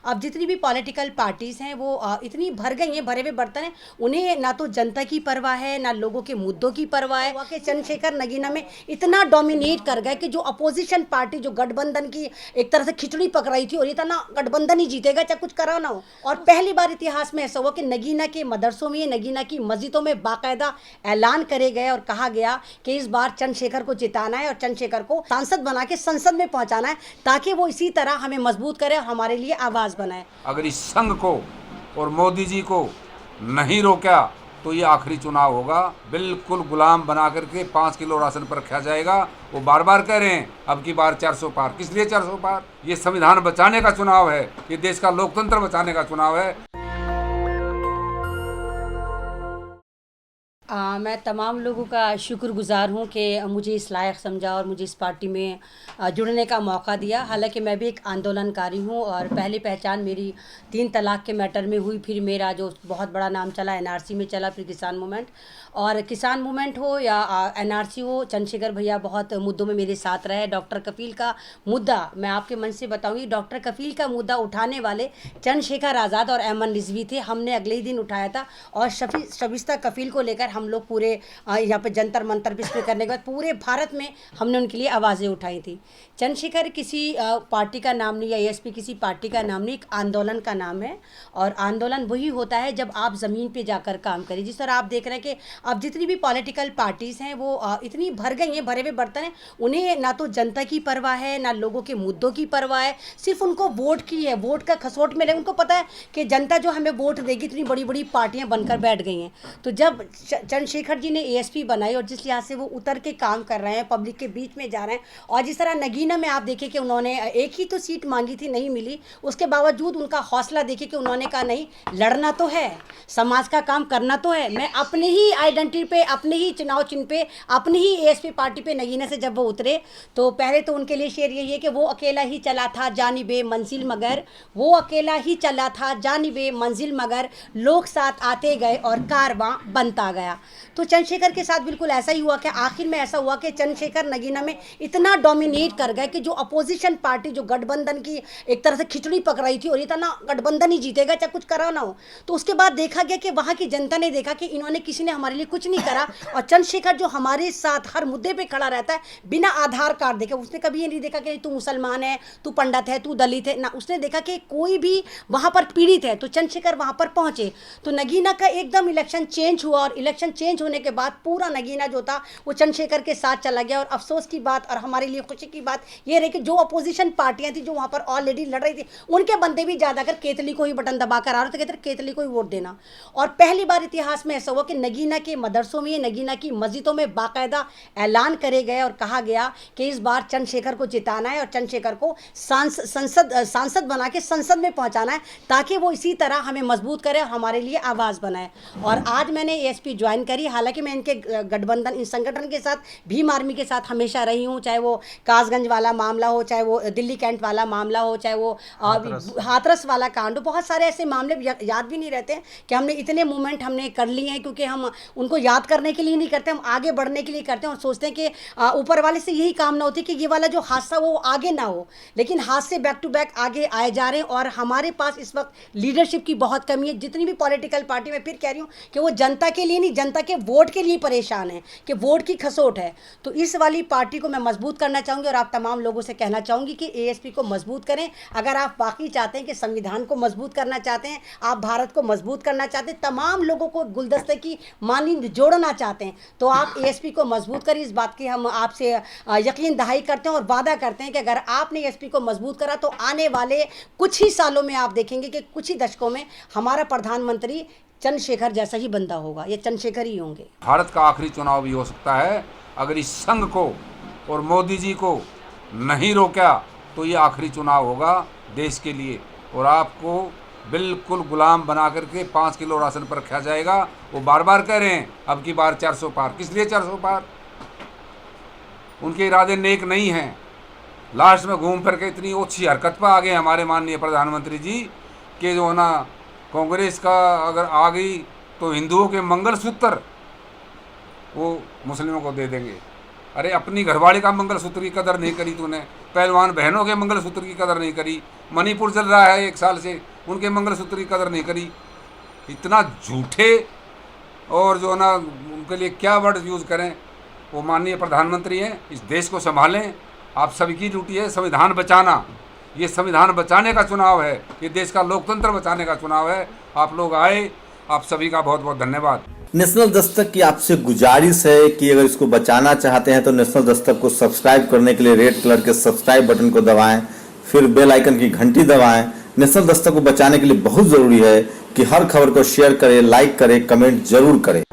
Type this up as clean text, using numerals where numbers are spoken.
अब जितनी भी पॉलिटिकल पार्टीज़ हैं वो इतनी भर गई हैं, भरे हुए बर्तन हैं, उन्हें ना तो जनता की परवाह है ना लोगों के मुद्दों की परवाह है। कि चंद्रशेखर नगीना में इतना डोमिनेट कर गए कि जो अपोजिशन पार्टी जो गठबंधन की एक तरह से खिचड़ी पक रही थी और ये था ना गठबंधन ही जीतेगा चाहे कुछ करा ना हो। और पहली बार इतिहास में ऐसा हुआ कि नगीना के मदरसों में नगीना की मस्जिदों में बाकायदा ऐलान करे गए और कहा गया कि इस बार चंद्रशेखर को जिताना है और चंद्रशेखर को सांसद बना के संसद में पहुंचाना है ताकि वो इसी तरह हमें मजबूत करे और हमारे लिए आवाज बनाए। अगर इस संघ को और मोदी जी को नहीं रोका तो ये आखिरी चुनाव होगा। बिल्कुल गुलाम बना करके 5 किलो राशन पर रखा जाएगा। वो बार बार कह रहे हैं अब की बार 400 पार। किस लिए 400 पार? ये संविधान बचाने का चुनाव है, ये देश का लोकतंत्र बचाने का चुनाव है। मैं तमाम लोगों का शुक्रगुज़ार हूँ कि मुझे इस लायक समझा और मुझे इस पार्टी में जुड़ने का मौका दिया। हालांकि मैं भी एक आंदोलनकारी हूँ और पहली पहचान मेरी 3 तलाक के मैटर में हुई, फिर मेरा जो बहुत बड़ा नाम चला एनआरसी में चला, फिर किसान मूवमेंट। और किसान मूवमेंट हो या एनआरसी हो, चंद्रशेखर भैया बहुत मुद्दों में मेरे साथ रहे। डॉक्टर कफील का मुद्दा मैं आपके मन से बताऊँगी, डॉक्टर कफील का मुद्दा उठाने वाले चंद्रशेखर आज़ाद और अहमद रिजवी थे। हमने अगले ही दिन उठाया था और शबिस्ता कफील को लेकर हम लोग पूरे यहाँ पे जंतर मंतर पे करने के बाद पूरे भारत में हमने उनके लिए आवाज़ें उठाई थी। चंद्रशेखर किसी पार्टी का नाम नहीं या एएसपी किसी पार्टी का नाम नहीं, एक आंदोलन का नाम है। और आंदोलन वही होता है जब आप ज़मीन पे जाकर काम करें। जिस तरह आप देख रहे हैं कि अब जितनी भी पॉलिटिकल पार्टीज़ हैं वो इतनी भर गई हैं, भरे हुए बर्तन हैं, उन्हें ना तो जनता की परवाह है ना लोगों के मुद्दों की परवाह है, सिर्फ उनको वोट की है, वोट का खसोट में रहे। उनको पता है कि जनता जो हमें वोट देगी, इतनी बड़ी बड़ी पार्टियां बनकर बैठ गई हैं। तो जब चंद्रशेखर जी ने एएसपी बनाई और जिस लिहाज से वो उतर के काम कर रहे हैं, पब्लिक के बीच में जा रहे हैं, और जिस तरह नगीना में आप देखें कि उन्होंने एक ही तो सीट मांगी थी, नहीं मिली, उसके बावजूद उनका हौसला देखिए कि उन्होंने कहा नहीं, लड़ना तो है, समाज का काम करना तो है। मैं अपने ही आइडेंटिटी पे, अपने ही चुनाव चिन्ह पे, अपनी ही एएसपी पार्टी पे नगीना से जब वो उतरे तो पहले तो उनके लिए शेर यही है कि वो अकेला ही चला था जानिबे मंजिल मगर, वो अकेला ही चला था जानिबे मंजिल मगर, लोग साथ आते गए और कारवां बनता गया। तो चंद्रशेखर के साथ बिल्कुल ऐसा ही हुआ कि आखिर में ऐसा हुआ कि चंद्रशेखर नगीना में इतना डोमिनेट कर गए कि जो अपोजिशन पार्टी जो गठबंधन की एक तरह से खिचड़ी पक रही थी और ये था ना गठबंधन ही जीतेगा चाहे कुछ करा ना हो। तो उसके बाद देखा गया कि वहाँ की जनता ने देखा कि इन्होंने किसी ने हमारे लिए कुछ नहीं करा। और चंद्रशेखर जो हमारे साथ हर मुद्दे पर खड़ा रहता है बिना आधार कार्ड देखे, उसने कभी ये नहीं देखा कि तू मुसलमान है, तू पंडित है, तू दलित है, ना उसने देखा कि कोई भी वहाँ पर पीड़ित है। तो चंद्रशेखर वहाँ पर पहुँचे तो नगीना का एकदम इलेक्शन चेंज हुआ और इलेक्शन चेंज होने के बाद पूरा नगीना जो था वो चंद्रशेखर के साथ चला गया। और अफसोस की बात और हमारे लिए खुशी की बात ये रही कि जो अपोजिशन पार्टियां थी जो वहाँ पर ऑलरेडी लड़ रही थी, उनके बंदे भी ज़्यादा कर केतली को ही बटन दबाकर आ रहे थे, कहते केतली को ही वोट देना। और पहली बार इतिहास में ऐसा हुआ कि नगीना के मदरसों में नगीना की मस्जिदों में बाकायदा ऐलान करे गए और कहा गया कि इस बार चंद्रशेखर को जिताना है और चंद्रशेखर को सांसद बना के संसद में पहुंचाना है ताकि वो इसी तरह हमें मजबूत करे और हमारे लिए आवाज़ बनाए। और आज मैंने एएसपी ज्वाइन करी। हालांकि मैं इनके गठबंधन इस संगठन के साथ भीम आर्मी के साथ हमेशा रही हूँ, चाहे वो कासगंज वाला मामला हो, चाहे वो दिल्ली कैंट वाला मामला हो, चाहे वो हाथरस वाला कांड हो। बहुत सारे ऐसे मामले याद भी नहीं रहते हैं कि हमने इतने मूवमेंट हमने कर लिए हैं, क्योंकि हम उनको याद करने के लिए नहीं करते, हम आगे बढ़ने के लिए करते हैं और सोचते हैं कि ऊपर वाले से यही कामना होती है कि ये वाला जो हादसा वो आगे ना हो। लेकिन हादसे बैक टू बैक आगे आए जा रहे हैं और हमारे पास इस वक्त लीडरशिप की बहुत कमी है। जितनी भी पॉलिटिकल पार्टी, मैं फिर कह रही हूँ कि वो जनता के लिए नहीं, जनता के वोट के लिए परेशान है कि वोट की खसोट है। तो इस वाली पार्टी को मैं मजबूत करना चाहूँगी और आप तमाम लोगों से कहना चाहूँगी कि एएसपी को मजबूत करें। अगर आप वाकई चाहते हैं कि संविधान को मजबूत करना चाहते हैं, आप भारत को मजबूत करना चाहते हैं, तमाम लोगों को गुलदस्ते की मानी जोड़ना चाहते हैं, तो आप एएसपी को मजबूत करें। इस बात की हम आपसे यकीन दहाई करते हैं और वादा करते हैं कि अगर आपने एएसपी को मजबूत करा तो आने वाले कुछ ही सालों में आप देखेंगे कि कुछ ही दशकों में हमारा प्रधानमंत्री चंद्रशेखर जैसा ही बंदा होगा, ये चंद्रशेखर ही होंगे। भारत का आखिरी चुनाव भी हो सकता है। अगर इस संघ को और मोदी जी को नहीं रोका तो ये आखिरी चुनाव होगा देश के लिए। और आपको बिल्कुल गुलाम बना करके 5 किलो राशन पर रखा जाएगा। वो बार बार कह रहे हैं अब की बार 400 पार। किस लिए 400 पार? उनके इरादे नेक नहीं हैं। लास्ट में घूम फिर के इतनी ओछी हरकत पर आ गए हमारे माननीय प्रधानमंत्री जी कि जो ना कांग्रेस का अगर आ गई तो हिंदुओं के मंगलसूत्र वो मुस्लिमों को दे देंगे। अरे अपनी घरवाली का मंगलसूत्र की कदर नहीं करी तूने, पहलवान बहनों के मंगलसूत्र की कदर नहीं करी, मणिपुर चल रहा है 1 साल से, उनके मंगलसूत्र की कदर नहीं करी। इतना झूठे, और जो ना उनके लिए क्या वर्ड यूज़ करें, वो माननीय प्रधानमंत्री हैं, इस देश को संभालें। आप सभी की ड्यूटी है संविधान बचाना, ये संविधान बचाने का चुनाव है, ये देश का लोकतंत्र बचाने का चुनाव है। आप लोग आए, आप सभी का बहुत बहुत धन्यवाद। नेशनल दस्तक की आपसे गुजारिश है कि अगर इसको बचाना चाहते हैं तो नेशनल दस्तक को सब्सक्राइब करने के लिए रेड कलर के सब्सक्राइब बटन को दबाएं, फिर बेल आइकन की घंटी दबाएं। नेशनल दस्तक को बचाने के लिए बहुत जरूरी है कि हर खबर को शेयर करें, लाइक करें, कमेंट जरूर करें।